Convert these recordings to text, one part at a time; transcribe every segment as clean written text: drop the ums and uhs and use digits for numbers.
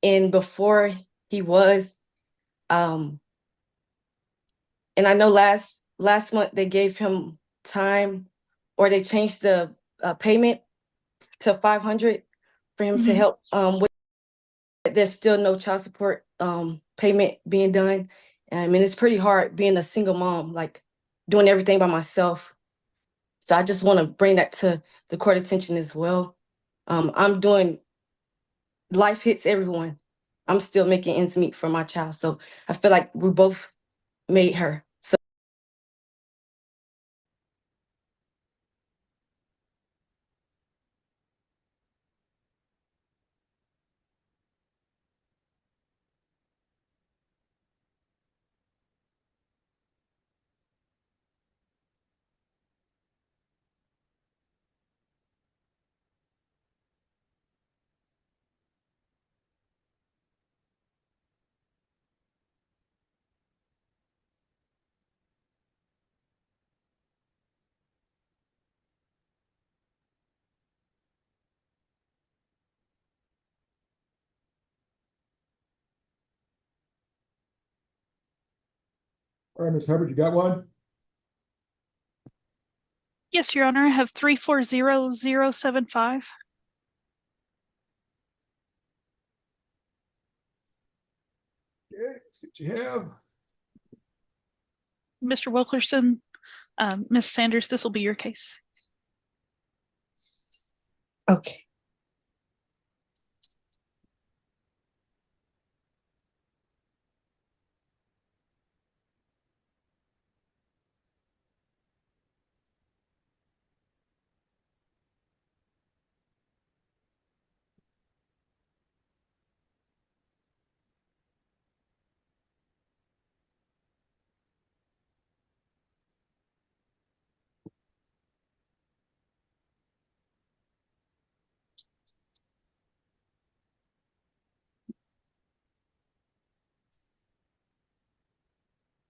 and before he was. And I know last month they gave him time, or they changed the payment to 500 for him to help with. There's still no child support payment being done. And it's pretty hard being a single mom, like doing everything by myself. So I just want to bring that to the court attention as well. I'm doing, life hits everyone. I'm still making ends meet for my child. So I feel like we both made her. So All right, Ms. Hubbard, you got one? Yes, Your Honor. I have 340075. Okay, let's see what you have. Mr. Wilkerson, Ms. Sanders, this will be your case. okay.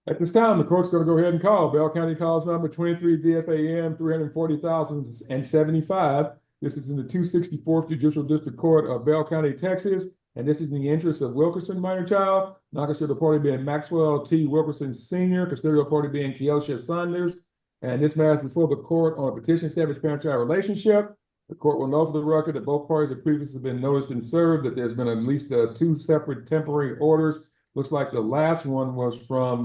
At this time, the court's going to go ahead and call Bell County Calls number 23 DFAM 340,075. This is in the 264th Judicial District Court of Bell County, Texas. And this is in the interest of Wilkerson, minor child. Non-custodial party being Maxwell T. Wilkerson Sr., custodial party being Keosha Saunders. And this matter is before the court on a petition established parent-child relationship. The court will know for the record that both parties have previously been noticed and served, that there's been at least 2 separate temporary orders. Looks like the last one was from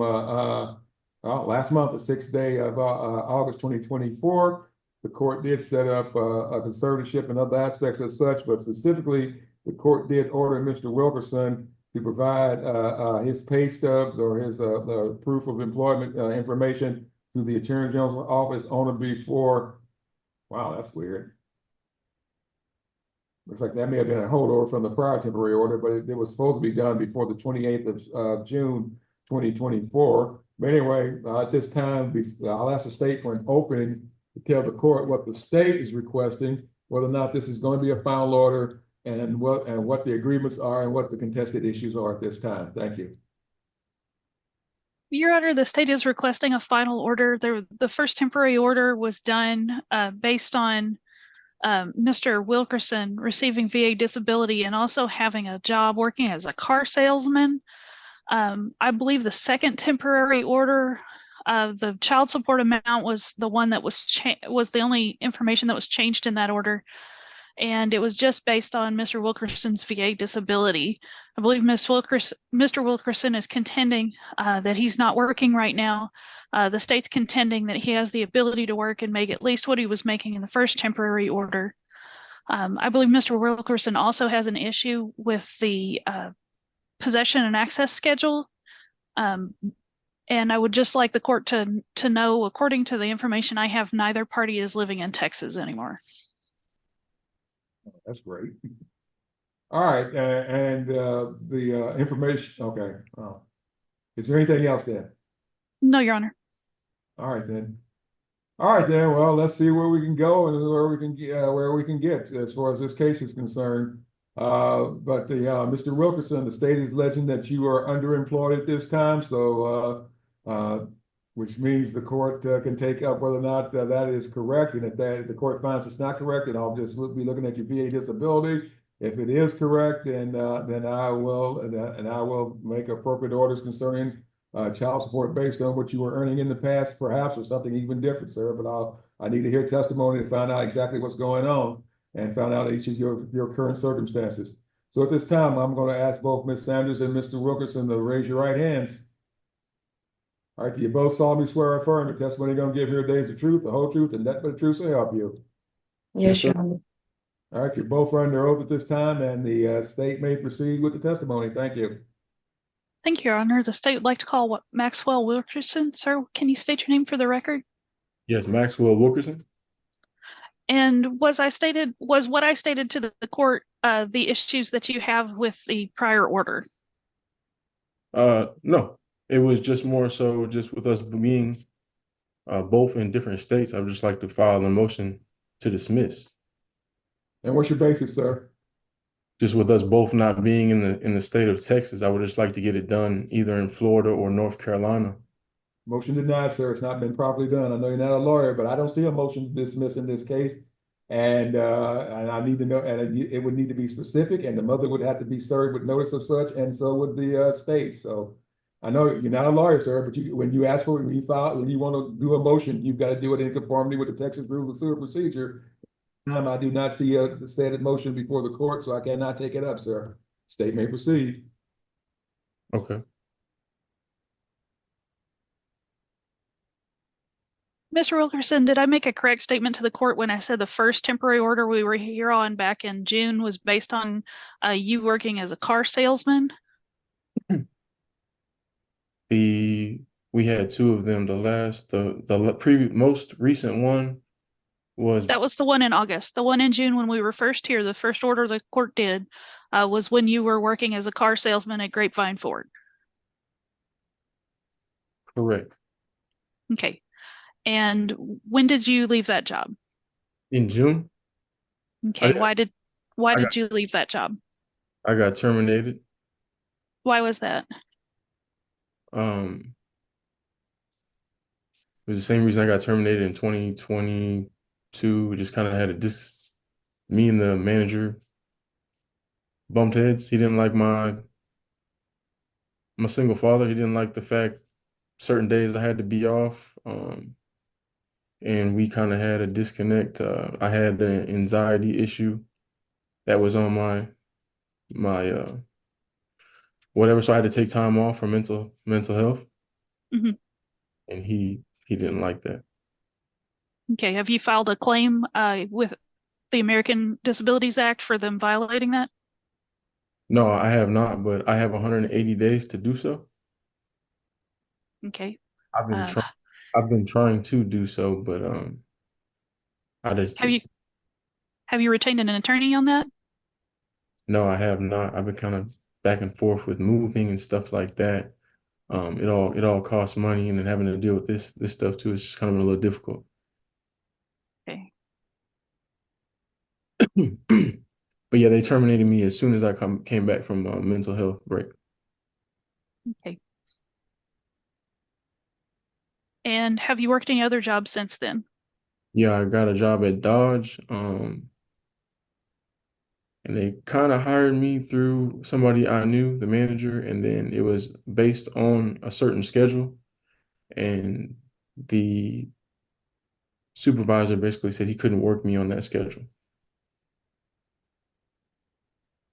last month, the 6th day of August 2024. The court did set up a conservatorship and other aspects of such, but specifically, the court did order Mr. Wilkerson to provide his pay stubs or his proof of employment information to the Attorney General's office on or before. Wow, that's weird. Looks like that may have been a holdover from the prior temporary order, but it was supposed to be done before the 28th of June, 2024. But anyway, at this time, I'll ask the state for an opening to tell the court what the state is requesting, whether or not this is going to be a final order, and what the agreements are and what the contested issues are at this time. Thank you. Your Honor, the state is requesting a final order. The first temporary order was done based on Mr. Wilkerson receiving VA disability and also having a job working as a car salesman. I believe the second temporary order, the child support amount was the one that was the only information that was changed in that order. And it was just based on Mr. Wilkerson's VA disability. I believe Mr. Wilkerson is contending that he's not working right now. The state's contending that he has the ability to work and make at least what he was making in the first temporary order. I believe Mr. Wilkerson also has an issue with the possession and access schedule. And I would just like the court to know, according to the information I have, neither party is living in Texas anymore. That's great. All right, and the information, okay. Is there anything else then? No, Your Honor. All right then. All right then. Well, let's see where we can go and where we can get as far as this case is concerned. But Mr. Wilkerson, the state is alleging that you are underemployed at this time, so which means the court can take up whether or not that is correct, and if the court finds it's not correct, then I'll just be looking at your VA disability If it is correct, then I will and I will make appropriate orders concerning child support based on what you were earning in the past, perhaps, or something even different, sir. But I need to hear testimony to find out exactly what's going on and find out each of your current circumstances. So at this time, I'm going to ask both Ms. Sanders and Mr. Wilkerson to raise your right hands. All right, do you both solemnly swear or affirm the testimony you're going to give here today is the truth, the whole truth, and nothing but the truth to help you? Yes, Yes, sir. Your Honor. All right, you're both under oath at this time, and the state may proceed with the testimony. Thank you. Thank you, Your Honor. The state would like to call Maxwell Wilkerson. Sir, can you state your name for the record? Yes, Maxwell Wilkerson. And was what I stated to the court the issues that you have with the prior order? No, it was just more so just with us being both in different states. I would just like to file a motion to dismiss. And what's your basis, sir? Just with us both not being in the state of Texas, I would just like to get it done either in Florida or North Carolina. Motion denied, sir. It's not been properly done. I know you're not a lawyer, but I don't see a motion to dismiss in this case. And I need to know, and it would need to be specific, and the mother would have to be served with notice of such, and so would the state. So I know you're not a lawyer, sir, but when you ask for it, when you want to do a motion, you've got to do it in conformity with the Texas Rules of Civil Procedure. I do not see a stated motion before the court, so I cannot take it up, sir. State may proceed. Okay. Mr. Wilkerson, did I make a correct statement to the court when I said the first temporary order we were here on back in June was based on you working as a car salesman? We had two of them. The most recent one was That was the one in August. The one in June when we were first here, the first order the court did was when you were working as a car salesman at Grapevine Ford. correct. Okay. And when did you leave that job? In June, Okay. I Why I got did you leave that job? I got terminated. Why was that? Um, it was the same reason I got terminated in 2022. We just kind of had me and the manager bumped heads. He didn't like I'm a single father. He didn't like the fact certain days I had to be off. And we kind of had a disconnect. I had an anxiety issue that was on my whatever, so I had to take time off for mental health, Mhm. and he didn't like that. Okay. Have you filed a claim with the American Disabilities Act for them violating that? No, I have not, but I have 180 days to do so. Okay. I've been Uh, trying. I've been trying to do so, but I just have you retained an attorney on that? no, I have not. I've been kind of back and forth with moving and stuff like that. It all costs money, and then having to deal with this stuff too is just kind of a little difficult. Okay. But yeah, they terminated me as soon as I came back from a mental health break. Okay. And have you worked any other jobs since then? Yeah, I got a job at Dodge, and they kind of hired me through somebody I knew, the manager, and then it was based on a certain schedule, and the supervisor basically said he couldn't work me on that schedule.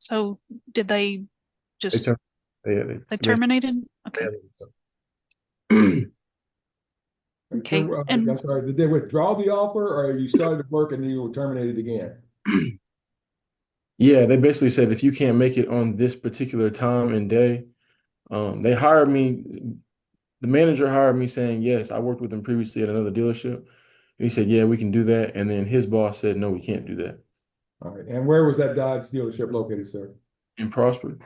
So did they They just ter- they they basically terminated? Okay. Okay. And I'm sorry, did they withdraw the offer, or you started to work and then you were terminated again? Yeah, they basically said if you can't make it on this particular time and day, they hired me. The manager hired me saying, yes, I worked with him previously at another dealership. And he said, yeah, we can do that. And then his boss said, no, we can't do that. All right, and where was that Dodge dealership located, sir? And Prosper.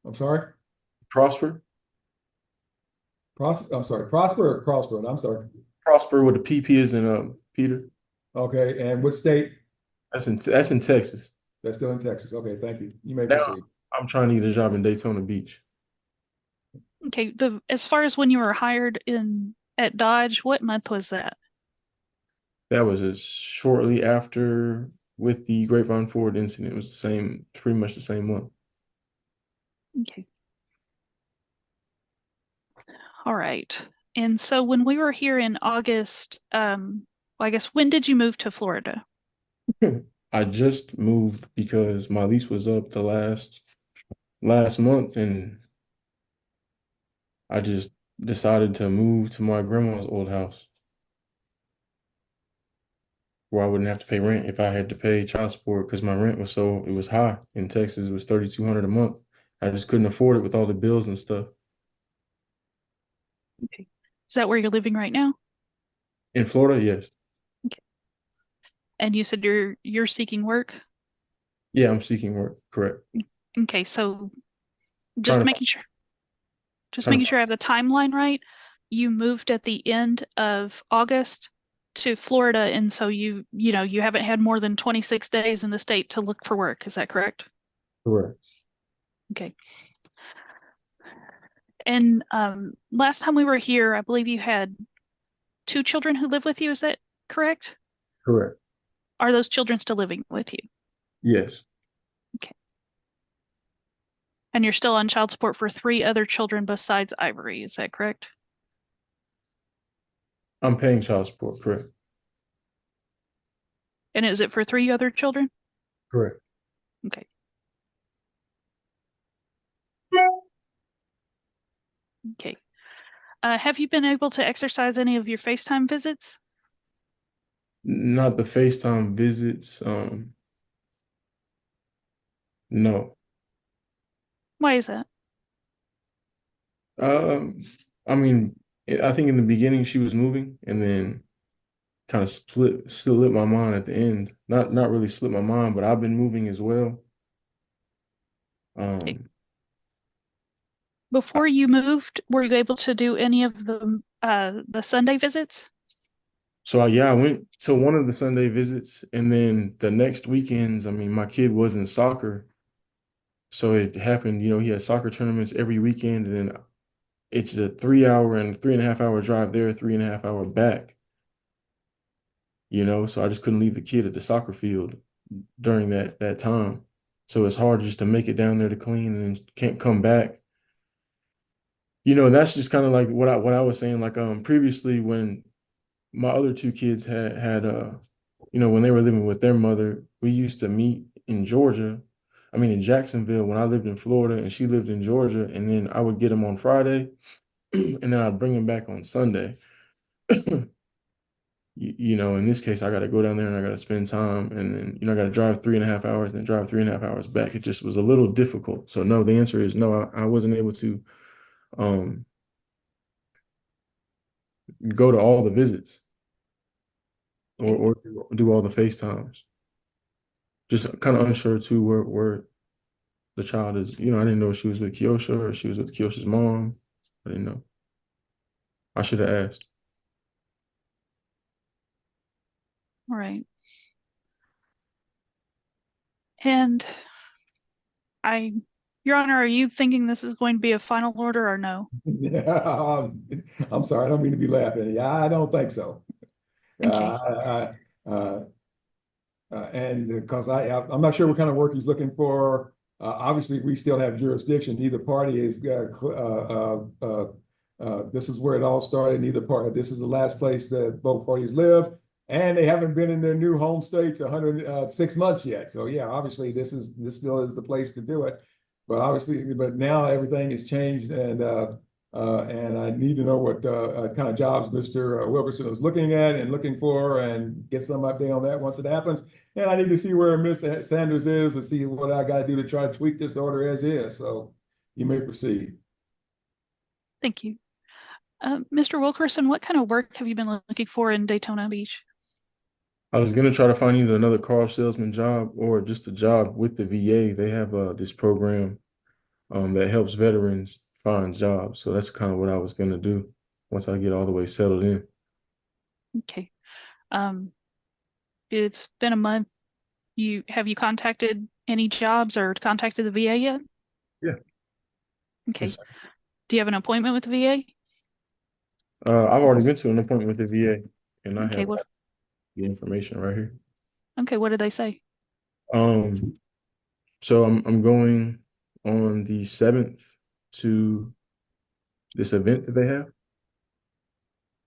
I'm sorry? Prosper? I'm sorry, Prosper or Crossroad? I'm sorry. Prosper with the PP is in Peter. Okay, and what state? That's in Texas. That's still in Texas. Okay, thank you. You may Now proceed. I'm trying to get a job in Daytona Beach. okay, as far as when you were hired in at Dodge, what month was that? That was shortly after with the Grapevine Ford incident. It was the same, pretty much the same month. Okay. All right. And so when we were here in August, I guess when did you move to Florida? I just moved because my lease was up the last month, and I just decided to move to my grandma's old house where I wouldn't have to pay rent if I had to pay child support because my rent was it was high in Texas. It was $3,200 a month. I just couldn't afford it with all the bills and stuff. Okay. Is that where you're living right now? In Florida, yes. Okay. And you said you're seeking work? Yeah, I'm seeking work. Correct. Okay, so Trying just to making sure just trying making to sure I have the timeline right. You moved at the end of August to Florida, and so you haven't had more than 26 days in the state to look for work. Is that correct? correct. Okay. And last time we were here, I believe you had two children who live with you. Is that correct? Correct. Are those children still living with you? Yes. Okay. And you're still on child support for three other children besides Ivory. Is that correct? I'm paying child support. Correct. And is it for three other children? Correct. Okay. Okay. Have you been able to exercise any of your FaceTime visits? Not the FaceTime visits. No. Why is that? Um, I mean, I think in the beginning she was moving, and then kind of slipped my mind at the end. Not really slipped my mind, but I've been moving as well. Okay. Um, I- Before you moved, were you able to do any of the Sunday visits? so yeah, I went to one of the Sunday visits, and then the next weekends, I mean, my kid was in soccer, so it happened. He had soccer tournaments every weekend, and then it's a 3 hour and 3.5 hour drive there, 3.5 hour back. So I just couldn't leave the kid at the soccer field during that time. So it's hard just to make it down there to clean and then can't come back. That's just kind of like what I was saying. Like previously when my other two kids had when they were living with their mother, we used to meet in Georgia. I mean in Jacksonville when I lived in Florida and she lived in Georgia, and then I would get them on Friday and then I'd bring them back on Sunday. In this case, I got to go down there and I got to spend time, and then, I got to drive 3.5 hours, then drive 3.5 hours back. It just was a little difficult. So no, the answer is no. I wasn't able to um, go to all the visits or, Okay. or do all the FaceTimes. Just kind of unsure too where the child is. I didn't know if she was with Kiosha or she was with Kiosha's mom. I didn't know. I should have asked. All right. And I, Your Honor, are you thinking this is going to be a final order or no? Yeah, I'm sorry, I don't mean to be laughing. Yeah, I don't think so. Okay. Uh, and because I'm not sure what kind of work he's looking for. Obviously, we still have jurisdiction. Neither party is. This is where it all started. Neither party. This is the last place that both parties live, and they haven't been in their new home states 106 months yet. So yeah, obviously this still is the place to do it. But now everything has changed, and I need to know what kind of jobs Mr. Wilkerson is looking at and looking for, and get some update on that once it happens. And I need to see where Ms. Sanders is and see what I got to do to try to tweak this order as is. So you may proceed. Thank you. Mr. Wilkerson, what kind of work have you been looking for in Daytona Beach? I was gonna try to find either another car salesman job or just a job with the VA. They have this program that helps veterans find jobs. So that's kind of what I was gonna do once I get all the way settled in. Okay. Um, it's been a month. Have you contacted any jobs or contacted the VA yet? Yeah. Okay. Yes. Do you have an appointment with the VA? I've already been to an appointment with the VA, and I Okay, have the information right here. what did they say? So I'm going on the 7th to this event that they have,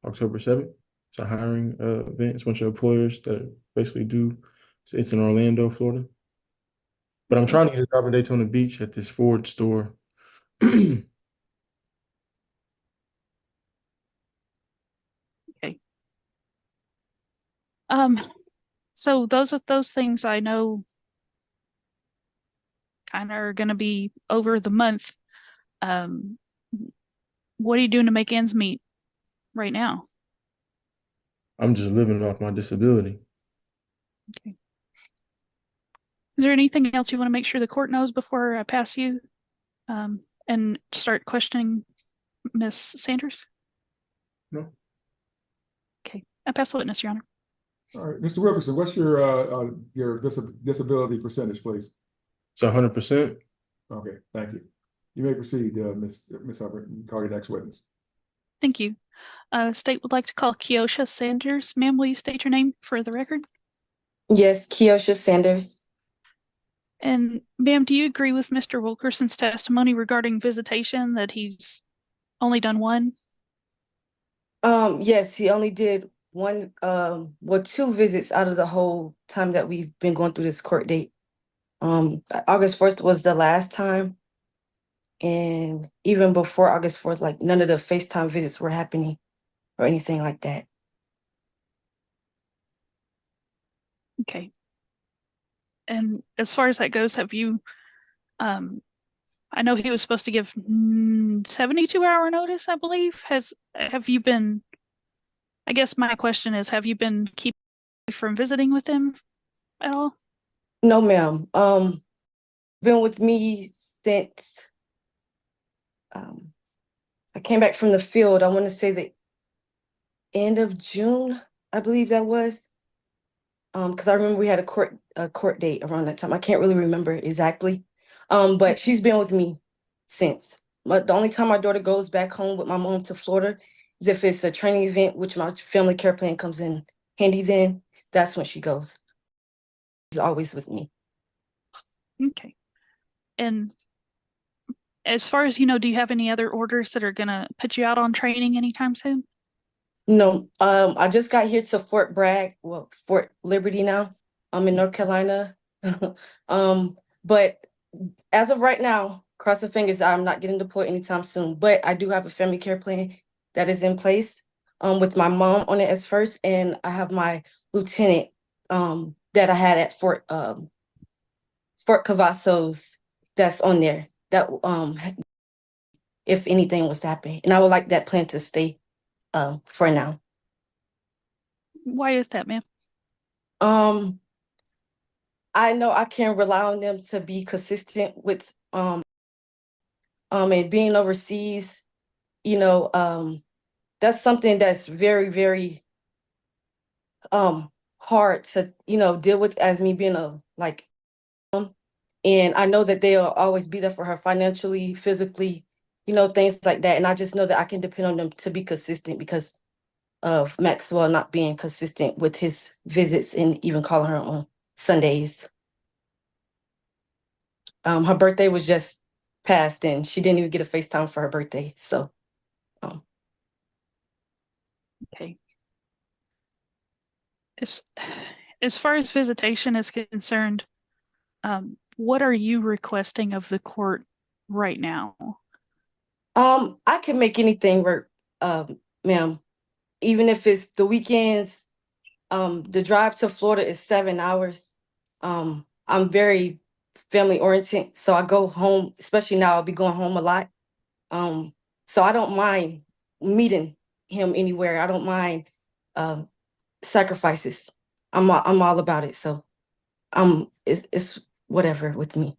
October 7th. It's a hiring event. It's a bunch of employers that basically do. It's in Orlando, Florida. But I'm trying to get a job in Daytona Beach at this Ford store. Okay. So those things I know kind of are going to be over the month. What are you doing to make ends meet right now? I'm just living off my disability. Okay. Is there anything else you want to make sure the court knows before I pass you and start questioning Miss Sanders? No. Okay, I pass the witness, Your Honor. All right, Mr. Wilkerson, what's your disability percentage, please? It's 100%. Okay, thank you. You may proceed, Ms. Hubbard, and call your next witness. Thank you. State would like to call Keosha Sanders. Ma'am, will you state your name for the record? Yes, Keosha Sanders. And ma'am, do you agree with Mr. Wilkerson's testimony regarding visitation that he's only done one? Yes, he only did one, well, two visits out of the whole time that we've been going through this court date. August 1st was the last time. And even before August 4th, like none of the FaceTime visits were happening or anything like that. Okay. And as far as that goes, have you, I know he was supposed to give 72-hour notice, I believe. Have you been, I guess my question is, have you been keeping from visiting with him at all? No, ma'am. Been with me since I came back from the field. I want to say the end of June, I believe that was. Because I remember we had a court date around that time. I can't really remember exactly. But she's been with me since. But the only time my daughter goes back home with my mom to Florida is if it's a training event, which my family care plan comes in handy then. That's when she goes. She's always with me. Okay. And as far as you know, do you have any other orders that are gonna put you out on training anytime soon? No, I just got here to Fort Bragg, well, Fort Liberty now. I'm in North Carolina. But as of right now, cross the fingers, I'm not getting deployed anytime soon. But I do have a family care plan that is in place with my mom on it as first, and I have my lieutenant that I had at Fort Cavazos that's on there that if anything was to happen. And I would like that plan to stay for now. Why is that, ma'am? I know I can rely on them to be consistent with and being overseas, you know, that's something that's very, very hard to, deal with as me being and I know that they'll always be there for her financially, physically, things like that. And I just know that I can depend on them to be consistent because of Maxwell not being consistent with his visits and even calling her on Sundays. Her birthday was just passed and she didn't even get a FaceTime for her birthday. So, Okay. As far as visitation is concerned, what are you requesting of the court right now? I can make anything work, ma'am. Even if it's the weekends, the drive to Florida is 7 hours. I'm very family oriented, so I go home, especially now I'll be going home a lot. So I don't mind meeting him anywhere. I don't mind sacrifices. I'm all about it. So it's whatever with me.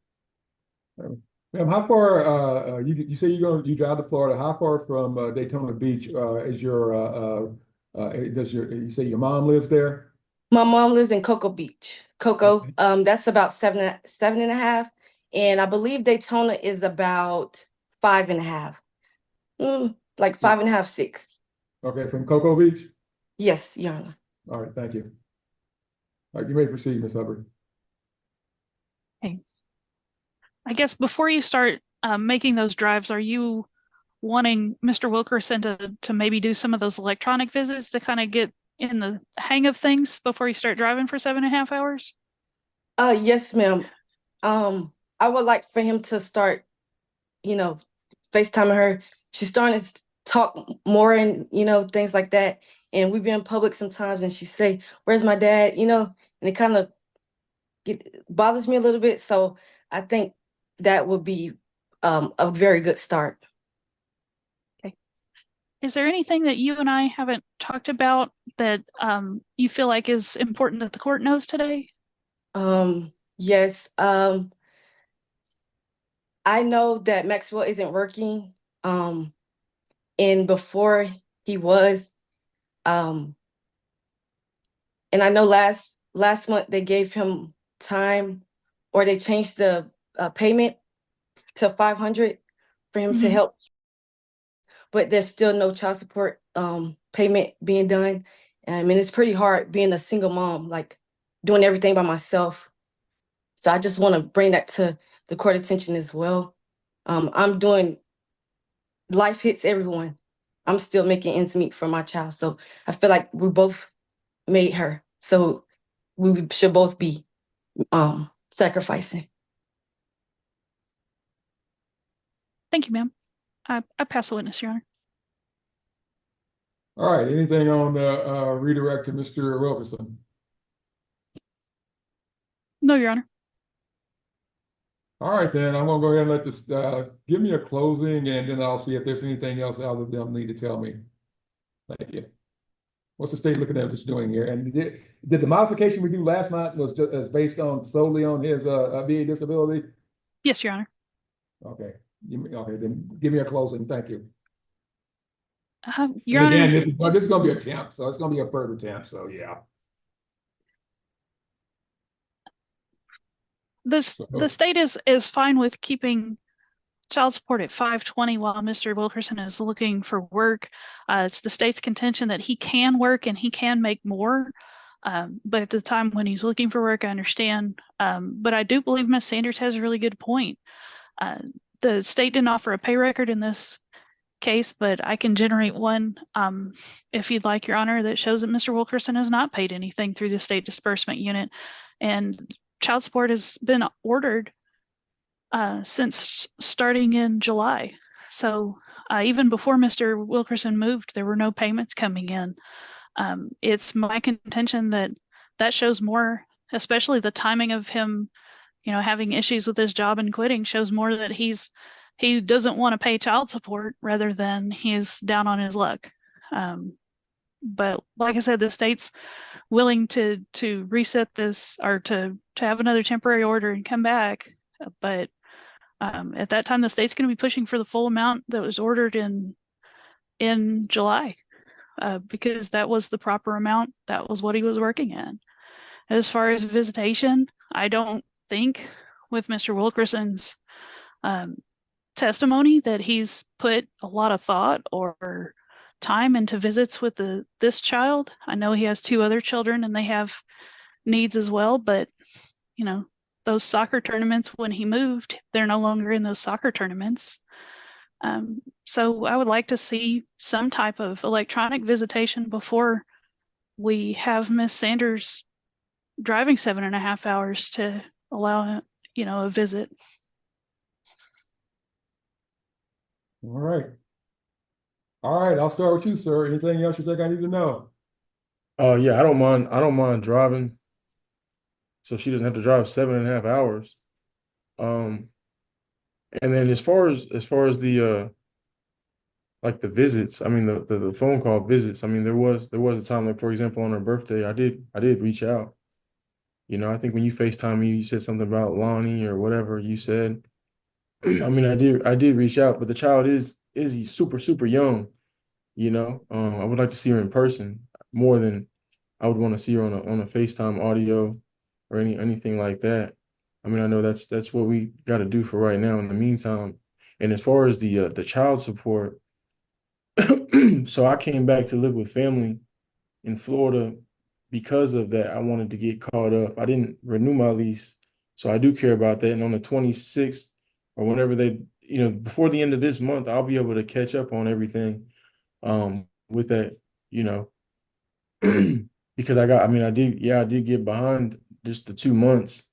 Ma'am, how far you say you drive to Florida? How far from Daytona Beach is you say your mom lives there? My mom lives in Cocoa Beach. Cocoa, Okay. that's about seven and a half. And I believe Daytona is about 5.5. Like 5.5, 6. Okay, from Cocoa Beach? Yes, Your Honor. All right, thank you. All right, you may proceed, Ms. Hubbard. I guess before you start making those drives, are you wanting Mr. Wilkerson to maybe do some of those electronic visits to kind of get in the hang of things before you start driving for 7.5 hours? Yes, ma'am. I would like for him to start, you know, FaceTiming her. She's starting to talk more and, things like that. And we've been in public sometimes and she say, "Where's my dad?" And it kind of bothers me a little bit. So I think that would be a very good start. Okay. Is there anything that you and I haven't talked about that you feel like is important that the court knows today? Yes. I know that Maxwell isn't working. And before he was, um, and I know last month they gave him time, or they changed the payment to 500 for him to Mhm. help, but there's still no child support payment being done. And it's pretty hard being a single mom, like doing everything by myself. So I just want to bring that to the court attention as well. I'm doing life hits everyone. I'm still making ends meet for my child. So I feel like we both made her. So we should both be sacrificing. Thank you, ma'am. I pass the witness, Your Honor. All right, anything on redirect to Mr. Wilkerson? No, Your Honor. All right, then I'm gonna go ahead and let this, give me a closing and then I'll see if there's anything else other than need to tell me. Thank you. What's the state looking at just doing here? And did the modification we do last night was just as based on solely on his VA disability? Yes, Your Honor. Okay, okay, then give me a closing. Thank you. Your And Honor, again, this is gonna be a temp, so it's gonna be a further temp. So yeah. the So, state is fine with keeping child support at 520 while Mr. Wilkerson is looking for work. It's the state's contention that he can work and he can make more. But at the time when he's looking for work, I understand. But I do believe Ms. Sanders has a really good point. Uh, the state didn't offer a pay record in this case, but I can generate one if you'd like, Your Honor, that shows that Mr. Wilkerson has not paid anything through the state disbursement unit. And child support has been ordered since starting in July. So even before Mr. Wilkerson moved, there were no payments coming in. It's my contention that that shows more, especially the timing of him, having issues with his job and quitting, shows more that he doesn't want to pay child support rather than he's down on his luck. But like I said, the state's willing to reset this or to have another temporary order and come back. But at that time, the state's going to be pushing for the full amount that was ordered in July, because that was the proper amount. That was what he was working in. As far as visitation, I don't think with Mr. Wilkerson's testimony that he's put a lot of thought or time into visits with this child. I know he has two other children and they have needs as well, but you know, those soccer tournaments when he moved, they're no longer in those soccer tournaments. So I would like to see some type of electronic visitation before we have Miss Sanders driving 7.5 hours to allow, a visit. all right. All right, I'll start with you, sir. Anything else you think I need to know? Yeah, I don't mind driving, so she doesn't have to drive 7.5 hours. Um, and then as far as the like the visits, I mean the phone call visits, I mean there was a time, like for example on her birthday, I did reach out. I think when you FaceTime me, you said something about Lonnie or whatever you said. I mean, I did reach out, but the child is he's super, super young, I would like to see her in person more than I would want to see her on a FaceTime audio or anything like that. I mean, I know that's what we got to do for right now in the meantime. And as far as the child support, so I came back to live with family in Florida because of that. I wanted to get caught up. I didn't renew my lease, so I do care about that. And on the 26th, or whenever they, before the end of this month, I'll be able to catch up on everything with that, you know, because I did get behind just the 2 months,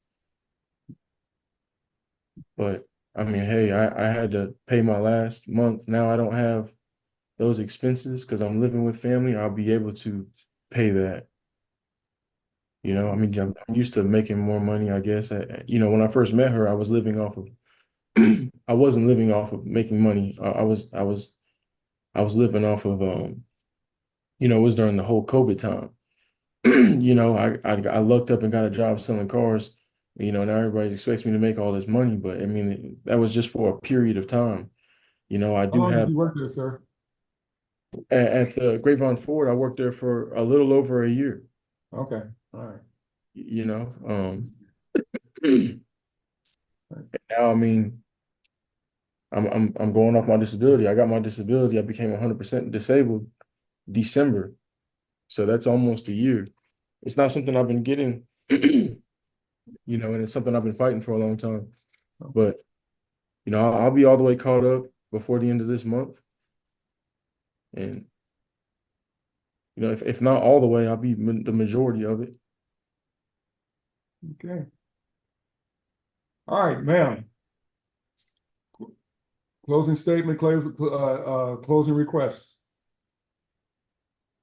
but I mean, hey, I had to pay my last month. Now I don't have those expenses because I'm living with family. I'll be able to pay that. I mean, I'm used to making more money, I guess. When I first met her, I was living off of, I wasn't living off of making money. I was living off of, it was during the whole COVID time. I looked up and got a job selling cars. Now everybody expects me to make all this money, but I mean, that was just for a period of time. I How do long did have you work there, sir? at the Grapevine Ford, I worked there for a little over a year. Okay, all right. You know, now I mean, I'm going off my disability. I got my disability. I became 100% disabled December, so that's almost a year. It's not something I've been getting, and it's something I've been fighting for a long time. But I'll be all the way caught up before the end of this month, and if not all the way, I'll be the majority of it. Okay. All right, ma'am. Closing statement, closing requests.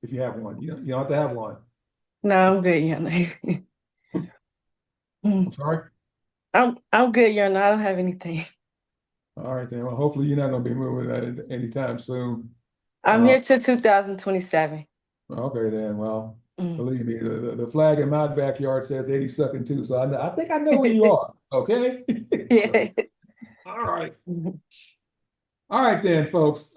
If you have one, you don't have to have one. No, I'm good, Yana. I'm sorry. I'm good, Yana. I don't have anything. All right, then. Well, hopefully you're not going to be moving that anytime soon. I'm here till 2027. Okay, then. Well, Mm. believe me, the flag in my backyard says 80 sucking too, so I think I know where you are. Okay. Yeah. All right. All right, then, folks.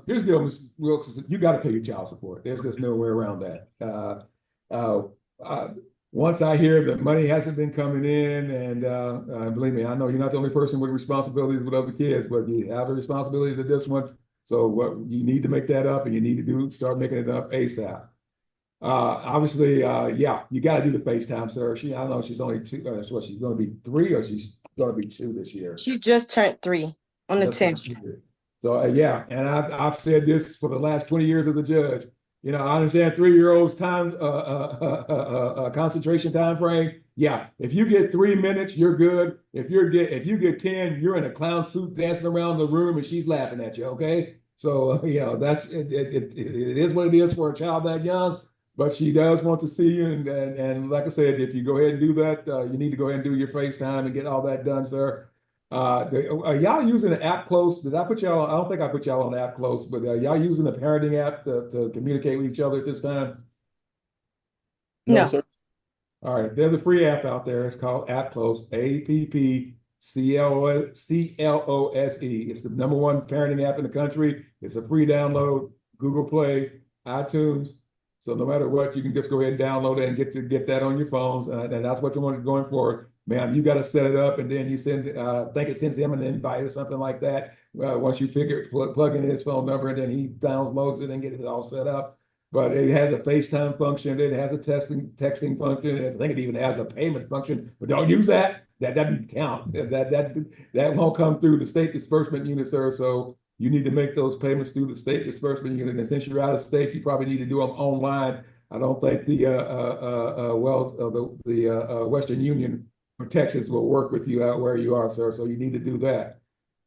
Here's the deal, Ms. Wilkes. You got to pay your child support. There's just no way around that. Uh, uh, Once I hear that money hasn't been coming in, and believe me, I know you're not the only person with responsibilities with other kids, but you have a responsibility to this one. So what you need to make that up, and you need to start making it up ASAP. Obviously, yeah, you got to do the FaceTime, sir. I know she's only two. She's going to be 3, or she's going to be 2 this year. She just turned 3 on the 10th. So yeah, and I've said this for the last 20 years as a judge. I understand 3-year-olds time concentration time frame. Yeah, if you get 3 minutes, you're good. If you get 10, you're in a clown suit dancing around the room and she's laughing at you. Okay, so that's it is what it is for a child that young. But she does want to see you, and like I said, if you go ahead and do that, you need to go ahead and do your FaceTime and get all that done, sir. Are y'all using the app Close? Did I put y'all on? I don't think I put y'all on the app Close, but y'all using the parenting app to communicate with each other at this time? No, No. sir. All right, there's a free app out there. It's called App Close, AppClose. It's the #1 parenting app in the country. It's a free download, Google Play, iTunes. So no matter what, you can just go ahead and download it and get that on your phones, and that's what you want going forward. Man, you got to set it up, and then you send. I think it sends him an invite or something like that. Once you plug in his phone number, and then he downloads it and get it all set up. But it has a FaceTime function. It has a texting function. I think it even has a payment function. But don't use that. That doesn't count. That won't come through the state disbursement unit, sir. So you need to make those payments through the state disbursement unit. And since you're out of state, you probably need to do them online. I don't think the Western Union for Texas will work with you out where you are, sir. So you need to do that.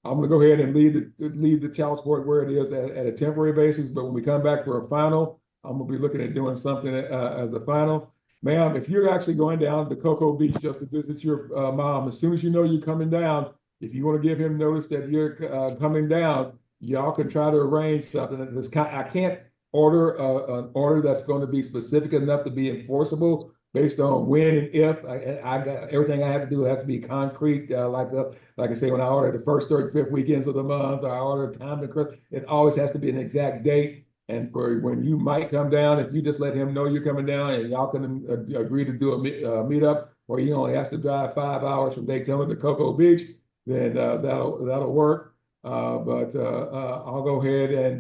I'm going to go ahead and leave the child support where it is at a temporary basis. But when we come back for a final, I'm going to be looking at doing something as a final. Ma'am, if you're actually going down to Cocoa Beach just to visit your mom, as soon as you know you're coming down, if you want to give him notice that you're coming down, y'all can try to arrange something. I can't order an order that's going to be specific enough to be enforceable based on when and if. I got everything I have to do has to be concrete. Like I say, when I order the first, third, fifth weekends of the month, I order time to Christmas. It always has to be an exact date. And for when you might come down, if you just let him know you're coming down, and y'all can agree to do a meetup, or he only has to drive 5 hours from Daytona to Cocoa Beach, then that'll work. But I'll go ahead and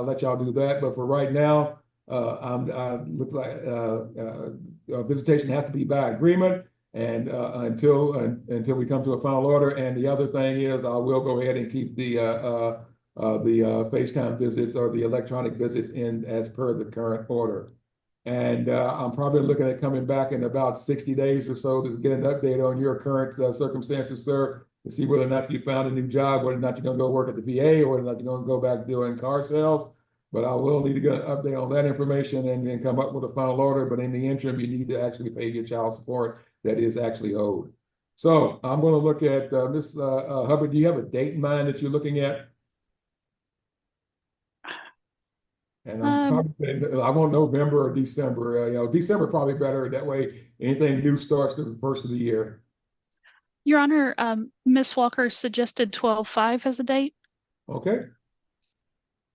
let y'all do that. But for right now, looks like visitation has to be by agreement. And until we come to a final order. And the other thing is, I will go ahead and keep the FaceTime visits or the electronic visits in as per the current order. And I'm probably looking at coming back in about 60 days or so to get an update on your current circumstances, sir, to see whether or not you found a new job, whether or not you're going to go work at the VA, or whether or not you're going to go back doing car sales. But I will need to get an update on that information and then come up with a final order. But in the interim, you need to actually pay your child support that is actually owed. So I'm going to look at Ms. Hubbard. Do you have a date in mind that you're looking at? And I'm probably, I want November or December. December probably better. That way, anything new starts the first of the year. Your Honor, Ms. Walker suggested 12/5 as a date. Okay.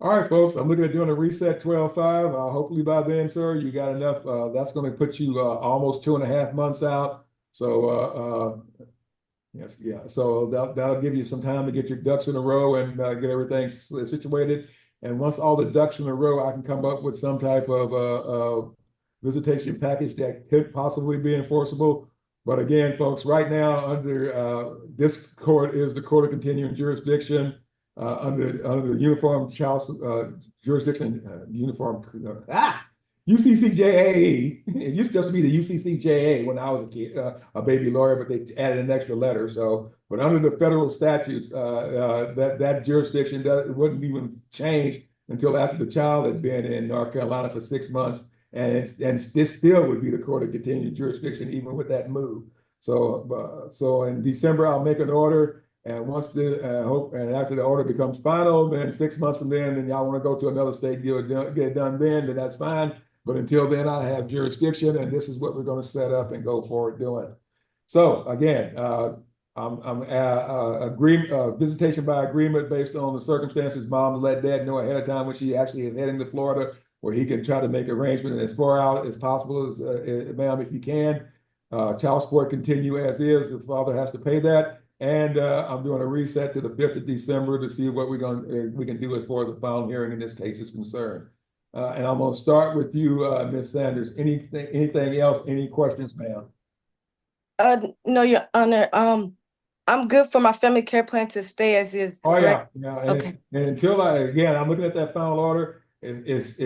All right, folks. I'm looking at doing a reset 12/5. Hopefully by then, sir, you got enough. That's going to put you almost 2.5 months out. So yes, yeah. So that'll give you some time to get your ducks in a row and get everything situated. And once all the ducks in a row, I can come up with some type of visitation package that could possibly be enforceable. But again, folks, right now under this court is the court of continuing jurisdiction under the Uniform Child Jurisdiction UCCJA. It used to just be the UCCJA when I was a kid, a baby lawyer, but they added an extra letter. So, but under the federal statutes, that jurisdiction wouldn't even change until after the child had been in North Carolina for 6 months, and this still would be the court of continuing jurisdiction even with that move. So, so in December I'll make an order, and once and after the order becomes final, then 6 months from then, and y'all want to go to another state and get it done then that's fine. But until then, I have jurisdiction, and this is what we're going to set up and go forward doing. So again, visitation by agreement based on the circumstances. Mom let dad know ahead of time when she actually is heading to Florida, where he can try to make arrangements as far out as possible, as ma'am, if you can. Child support continue as is. The father has to pay that. And I'm doing a reset to the 5th of December to see what we can do as far as a final hearing in this case is concerned. And I'm going to start with you, Ms. Sanders. Anything else? Any questions, ma'am? No, Your Honor. I'm good for my family care plan to stay as is. Oh correct? yeah. Okay. And until I'm looking at that final order. It's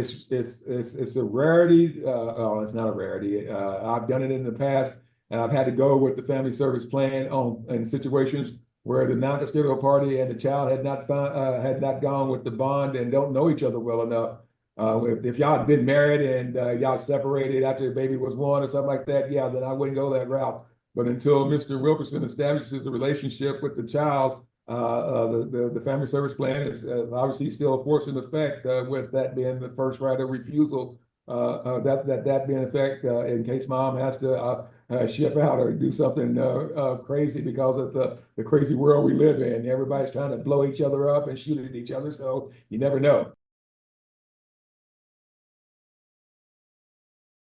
a rarity. Oh, it's not a rarity. I've done it in the past, and I've had to go with the family service plan in situations where the non-custodial party and the child had not gone with the bond and don't know each other well enough. If y'all had been married and y'all separated after the baby was born or something like that, yeah, then I wouldn't go that route. But until Mr. Wilkerson establishes a relationship with the child, the family service plan is obviously still a force in effect, with that being the first right of refusal. That being in effect in case mom has to ship out or do something crazy because of the crazy world we live in. Everybody's trying to blow each other up and shoot at each other, so you never know.